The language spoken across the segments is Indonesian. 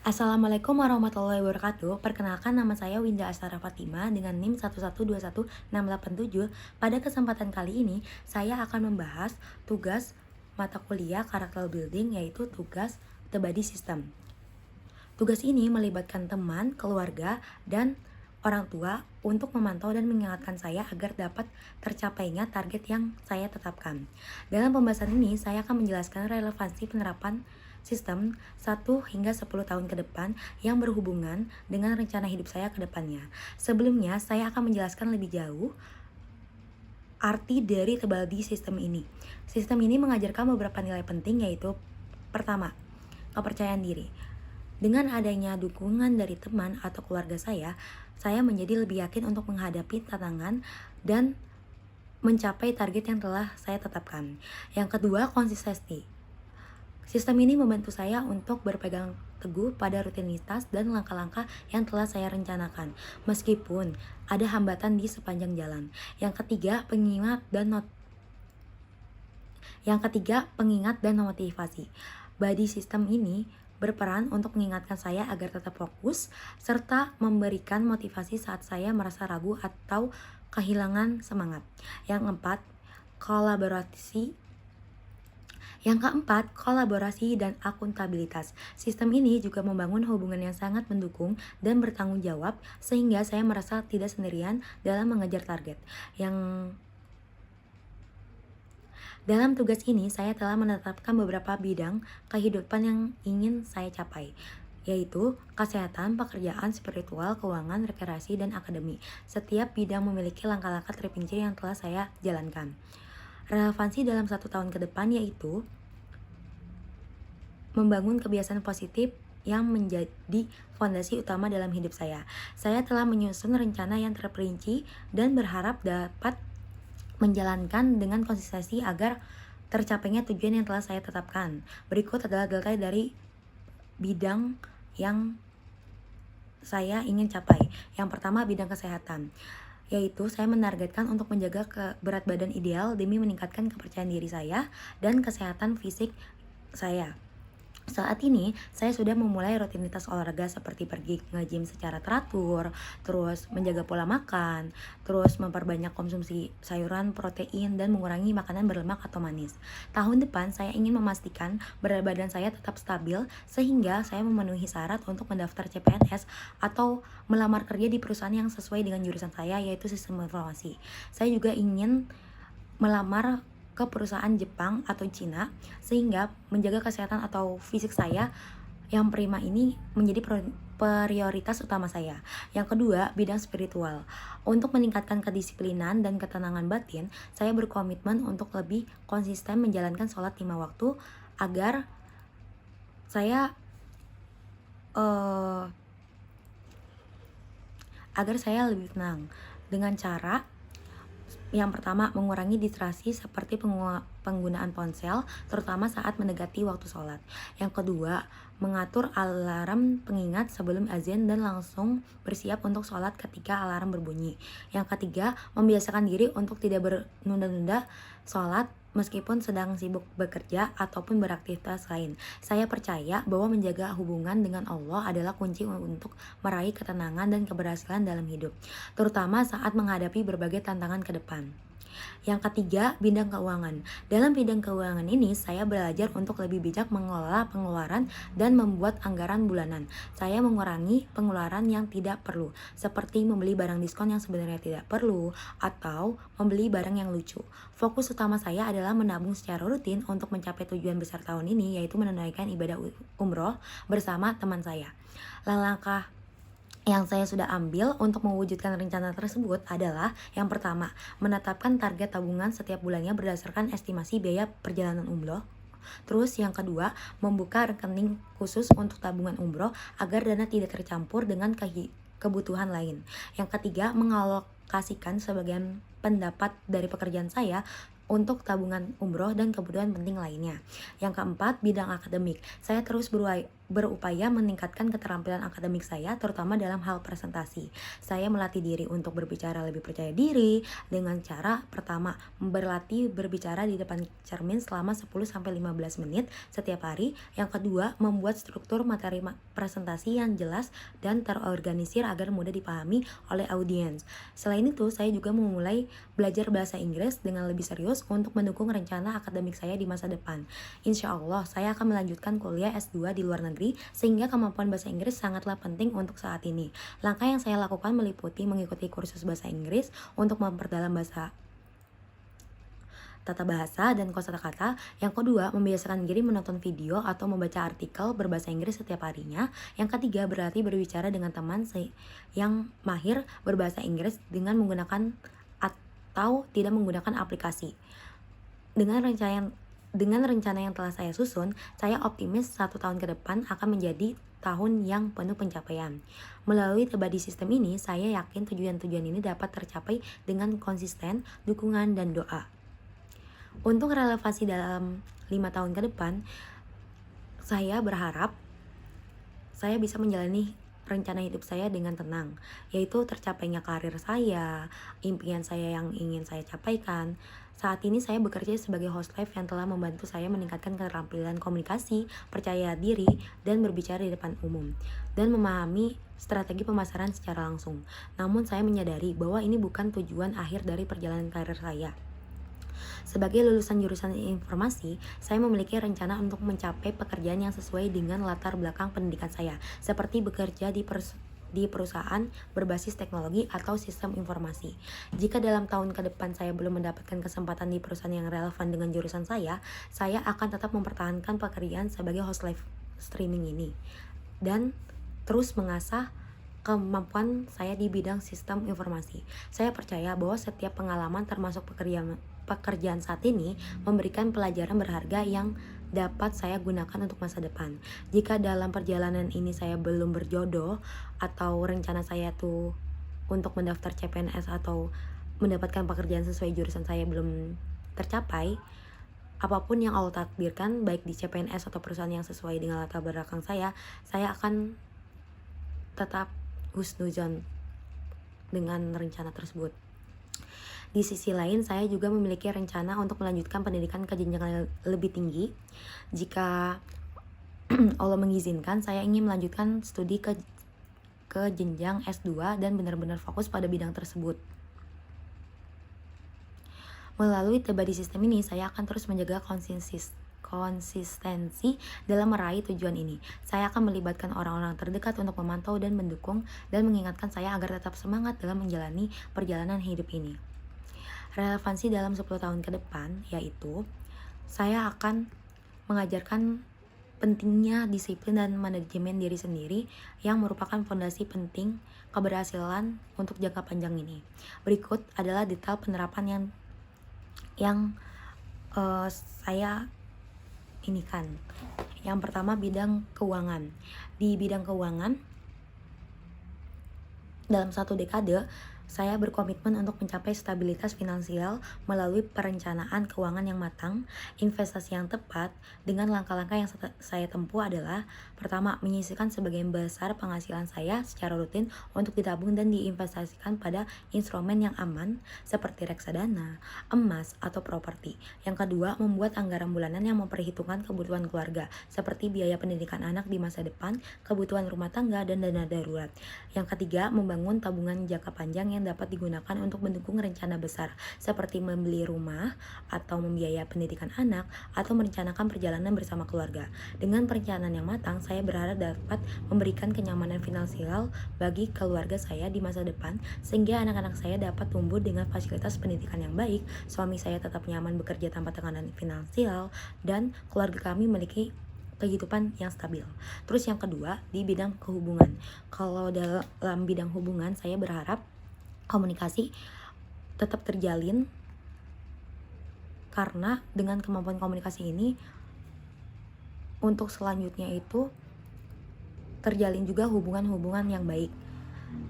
Assalamualaikum warahmatullahi wabarakatuh. Perkenalkan, nama saya Winda Astara Fatima dengan NIM 1121687. Pada kesempatan kali ini, saya akan membahas tugas mata kuliah karakter building, yaitu tugas The Body System. Tugas ini melibatkan teman, keluarga, dan orang tua untuk memantau dan mengingatkan saya agar dapat tercapainya target yang saya tetapkan. Dalam pembahasan ini, saya akan menjelaskan relevansi penerapan sistem 1 hingga 10 tahun ke depan yang berhubungan dengan rencana hidup saya ke depannya. Sebelumnya, saya akan menjelaskan lebih jauh arti dari The Body System ini. Sistem ini mengajarkan beberapa nilai penting, yaitu pertama, kepercayaan diri. Dengan adanya dukungan dari teman atau keluarga saya menjadi lebih yakin untuk menghadapi tantangan dan mencapai target yang telah saya tetapkan. Yang kedua, konsistensi. Sistem ini membantu saya untuk berpegang teguh pada rutinitas dan langkah-langkah yang telah saya rencanakan, meskipun ada hambatan di sepanjang jalan. Yang ketiga, pengingat dan motivasi. Body system ini berperan untuk mengingatkan saya agar tetap fokus, serta memberikan motivasi saat saya merasa ragu atau kehilangan semangat. Yang keempat, kolaborasi dan akuntabilitas. Sistem ini juga membangun hubungan yang sangat mendukung dan bertanggung jawab, sehingga saya merasa tidak sendirian dalam mengejar target. Dalam tugas ini, saya telah menetapkan beberapa bidang kehidupan yang ingin saya capai, yaitu kesehatan, pekerjaan, spiritual, keuangan, rekreasi, dan akademi. Setiap bidang memiliki langkah-langkah terperinci yang telah saya jalankan. Relevansi dalam 1 tahun ke depan yaitu membangun kebiasaan positif yang menjadi fondasi utama dalam hidup saya. Saya telah menyusun rencana yang terperinci dan berharap dapat menjalankan dengan konsistensi agar tercapainya tujuan yang telah saya tetapkan. Berikut adalah detail dari bidang yang saya ingin capai. Yang pertama, bidang kesehatan, yaitu saya menargetkan untuk menjaga berat badan ideal demi meningkatkan kepercayaan diri saya dan kesehatan fisik saya. Saat ini, saya sudah memulai rutinitas olahraga seperti pergi nge-gym secara teratur, terus menjaga pola makan, terus memperbanyak konsumsi sayuran, protein, dan mengurangi makanan berlemak atau manis. Tahun depan, saya ingin memastikan berat badan saya tetap stabil, sehingga saya memenuhi syarat untuk mendaftar CPNS atau melamar kerja di perusahaan yang sesuai dengan jurusan saya, yaitu sistem informasi. Saya juga ingin melamar ke perusahaan Jepang atau Cina, sehingga menjaga kesehatan atau fisik saya yang prima ini menjadi prioritas utama saya. Yang kedua, bidang spiritual. Untuk meningkatkan kedisiplinan dan ketenangan batin, saya berkomitmen untuk lebih konsisten menjalankan sholat 5 waktu agar saya lebih tenang dengan cara yang pertama, mengurangi distraksi seperti penggunaan ponsel, terutama saat mendekati waktu sholat. Yang kedua, mengatur alarm pengingat sebelum azan dan langsung bersiap untuk sholat ketika alarm berbunyi. Yang ketiga, membiasakan diri untuk tidak menunda-nunda sholat meskipun sedang sibuk bekerja ataupun beraktivitas lain. Saya percaya bahwa menjaga hubungan dengan Allah adalah kunci untuk meraih ketenangan dan keberhasilan dalam hidup, terutama saat menghadapi berbagai tantangan ke depan. Yang ketiga, bidang keuangan. Dalam bidang keuangan ini, saya belajar untuk lebih bijak mengelola pengeluaran dan membuat anggaran bulanan. Saya mengurangi pengeluaran yang tidak perlu, seperti membeli barang diskon yang sebenarnya tidak perlu, atau membeli barang yang lucu. Fokus utama saya adalah menabung secara rutin untuk mencapai tujuan besar tahun ini, yaitu menunaikan ibadah umroh bersama teman saya. Langkah yang saya sudah ambil untuk mewujudkan rencana tersebut adalah yang pertama, menetapkan target tabungan setiap bulannya berdasarkan estimasi biaya perjalanan umroh. Terus yang kedua, membuka rekening khusus untuk tabungan umroh agar dana tidak tercampur dengan kebutuhan lain. Yang ketiga, mengalokasikan sebagian pendapat dari pekerjaan saya untuk tabungan umroh dan kebutuhan penting lainnya. Yang keempat, bidang akademik. Saya terus berupaya meningkatkan keterampilan akademik saya, terutama dalam hal presentasi. Saya melatih diri untuk berbicara lebih percaya diri dengan cara pertama, berlatih berbicara di depan cermin selama 10-15 menit setiap hari. Yang kedua, membuat struktur materi presentasi yang jelas dan terorganisir agar mudah dipahami oleh audiens. Selain itu, saya juga memulai belajar bahasa Inggris dengan lebih serius untuk mendukung rencana akademik saya di masa depan. Insya Allah, saya akan melanjutkan kuliah S2 di luar negeri, sehingga kemampuan bahasa Inggris sangatlah penting untuk saat ini. Langkah yang saya lakukan meliputi mengikuti kursus bahasa Inggris untuk memperdalam tata bahasa dan kosakata. Yang kedua, membiasakan diri menonton video atau membaca artikel berbahasa Inggris setiap harinya. Yang ketiga, berarti berbicara dengan teman yang mahir berbahasa Inggris dengan menggunakan atau tidak menggunakan aplikasi. Dengan rencana yang telah saya susun, saya optimis 1 tahun ke depan akan menjadi tahun yang penuh pencapaian. Melalui Tebadi Sistem ini, saya yakin tujuan-tujuan ini dapat tercapai dengan konsisten, dukungan, dan doa. Untuk relevansi dalam 5 tahun ke depan, saya berharap saya bisa menjalani rencana hidup saya dengan tenang, yaitu tercapainya karir saya, impian saya yang ingin saya capaikan. Saat ini saya bekerja sebagai host live yang telah membantu saya meningkatkan keterampilan komunikasi, percaya diri, dan berbicara di depan umum, dan memahami strategi pemasaran secara langsung. Namun saya menyadari bahwa ini bukan tujuan akhir dari perjalanan karir saya. Sebagai lulusan jurusan informasi, saya memiliki rencana untuk mencapai pekerjaan yang sesuai dengan latar belakang pendidikan saya, seperti bekerja di perusahaan berbasis teknologi atau sistem informasi. Jika dalam tahun ke depan saya belum mendapatkan kesempatan di perusahaan yang relevan dengan jurusan saya akan tetap mempertahankan pekerjaan sebagai host live streaming ini dan terus mengasah kemampuan saya di bidang sistem informasi. Saya percaya bahwa setiap pengalaman termasuk pekerjaan saat ini memberikan pelajaran berharga yang dapat saya gunakan untuk masa depan. Jika dalam perjalanan ini saya belum berjodoh atau rencana saya tuh untuk mendaftar CPNS atau mendapatkan pekerjaan sesuai jurusan saya belum tercapai, apapun yang Allah takdirkan, baik di CPNS atau perusahaan yang sesuai dengan latar belakang saya akan tetap husnuzon dengan rencana tersebut. Di sisi lain, saya juga memiliki rencana untuk melanjutkan pendidikan ke jenjang lebih tinggi. Jika Allah mengizinkan, saya ingin melanjutkan studi ke jenjang S2 dan benar-benar fokus pada bidang tersebut. Melalui Tebadi Sistem ini, saya akan terus menjaga konsistensi dalam meraih tujuan ini. Saya akan melibatkan orang-orang terdekat untuk memantau dan mendukung dan mengingatkan saya agar tetap semangat dalam menjalani perjalanan hidup ini. Relevansi dalam 10 tahun ke depan, yaitu saya akan mengajarkan pentingnya disiplin dan manajemen diri sendiri yang merupakan fondasi penting keberhasilan untuk jangka panjang ini. Berikut adalah detail penerapan yang saya inikan. Yang pertama, bidang keuangan. Di bidang keuangan, dalam 1 dekade, saya berkomitmen untuk mencapai stabilitas finansial melalui perencanaan keuangan yang matang, investasi yang tepat. Dengan langkah-langkah yang saya tempuh adalah: pertama, menyisihkan sebagian besar penghasilan saya secara rutin untuk ditabung dan diinvestasikan pada instrumen yang aman seperti reksadana, emas, atau properti. Yang kedua, membuat anggaran bulanan yang memperhitungkan kebutuhan keluarga seperti biaya pendidikan anak di masa depan, kebutuhan rumah tangga, dan dana darurat. Yang ketiga, membangun tabungan jangka panjang yang dapat digunakan untuk mendukung rencana besar seperti membeli rumah atau membiayai pendidikan anak atau merencanakan perjalanan bersama keluarga. Dengan perencanaan yang matang, saya berharap dapat memberikan kenyamanan finansial bagi keluarga saya di masa depan, sehingga anak-anak saya dapat tumbuh dengan fasilitas pendidikan yang baik, suami saya tetap nyaman bekerja tanpa tekanan finansial, dan keluarga kami memiliki kehidupan yang stabil. Terus yang kedua, di bidang kehubungan. Kalau dalam bidang hubungan, saya berharap komunikasi tetap terjalin, karena dengan kemampuan komunikasi ini untuk selanjutnya itu terjalin juga hubungan-hubungan yang baik.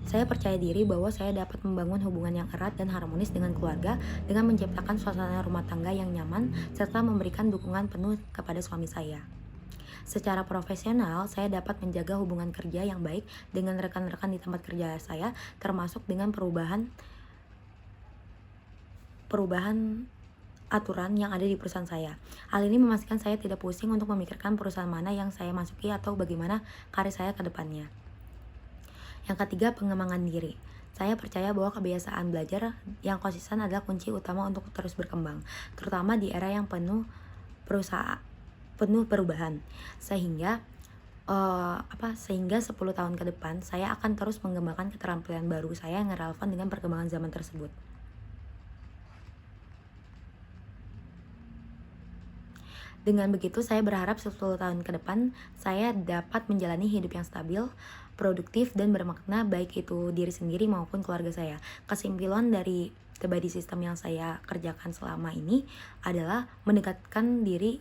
Saya percaya diri bahwa saya dapat membangun hubungan yang erat dan harmonis dengan keluarga dengan menciptakan suasana rumah tangga yang nyaman serta memberikan dukungan penuh kepada suami saya. Secara profesional, saya dapat menjaga hubungan kerja yang baik dengan rekan-rekan di tempat kerja saya, termasuk dengan perubahan aturan yang ada di perusahaan saya. Hal ini memastikan saya tidak pusing untuk memikirkan perusahaan mana yang saya masuki atau bagaimana karir saya ke depannya. Yang ketiga, pengembangan diri. Saya percaya bahwa kebiasaan belajar yang konsisten adalah kunci utama untuk terus berkembang, terutama di era yang penuh perubahan. Sehingga 10 tahun ke depan saya akan terus mengembangkan keterampilan baru saya yang relevan dengan perkembangan zaman tersebut. Dengan begitu, saya berharap 10 tahun ke depan saya dapat menjalani hidup yang stabil, produktif, dan bermakna baik itu diri sendiri maupun keluarga saya. Kesimpulan dari The Body System yang saya kerjakan selama ini adalah mendekatkan diri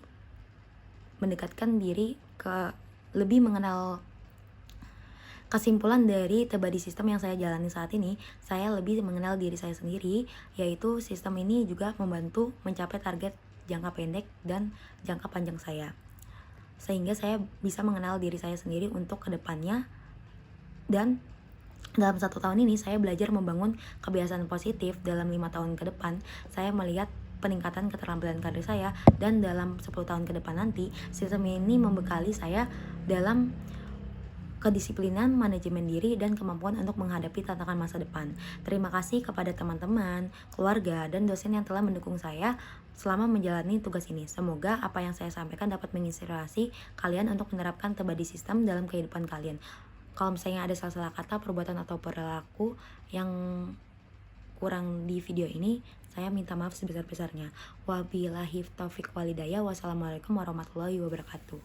ke lebih mengenal. Kesimpulan dari The Body System yang saya jalani saat ini, saya lebih mengenal diri saya sendiri, yaitu sistem ini juga membantu mencapai target jangka pendek dan jangka panjang saya. Sehingga saya bisa mengenal diri saya sendiri untuk kedepannya, dan dalam 1 tahun ini saya belajar membangun kebiasaan positif. Dalam 5 tahun ke depan, saya melihat peningkatan keterampilan karir saya, dan dalam 10 tahun ke depan nanti, sistem ini membekali saya dalam kedisiplinan, manajemen diri, dan kemampuan untuk menghadapi tantangan masa depan. Terima kasih kepada teman-teman, keluarga, dan dosen yang telah mendukung saya selama menjalani tugas ini. Semoga apa yang saya sampaikan dapat menginspirasi kalian untuk menerapkan The Body System dalam kehidupan kalian. Kalau misalnya ada salah-salah kata, perbuatan, atau perilaku yang kurang di video ini, saya minta maaf sebesar-besarnya. Wabillahi taufiq walhidayah. Wassalamualaikum warahmatullahi wabarakatuh.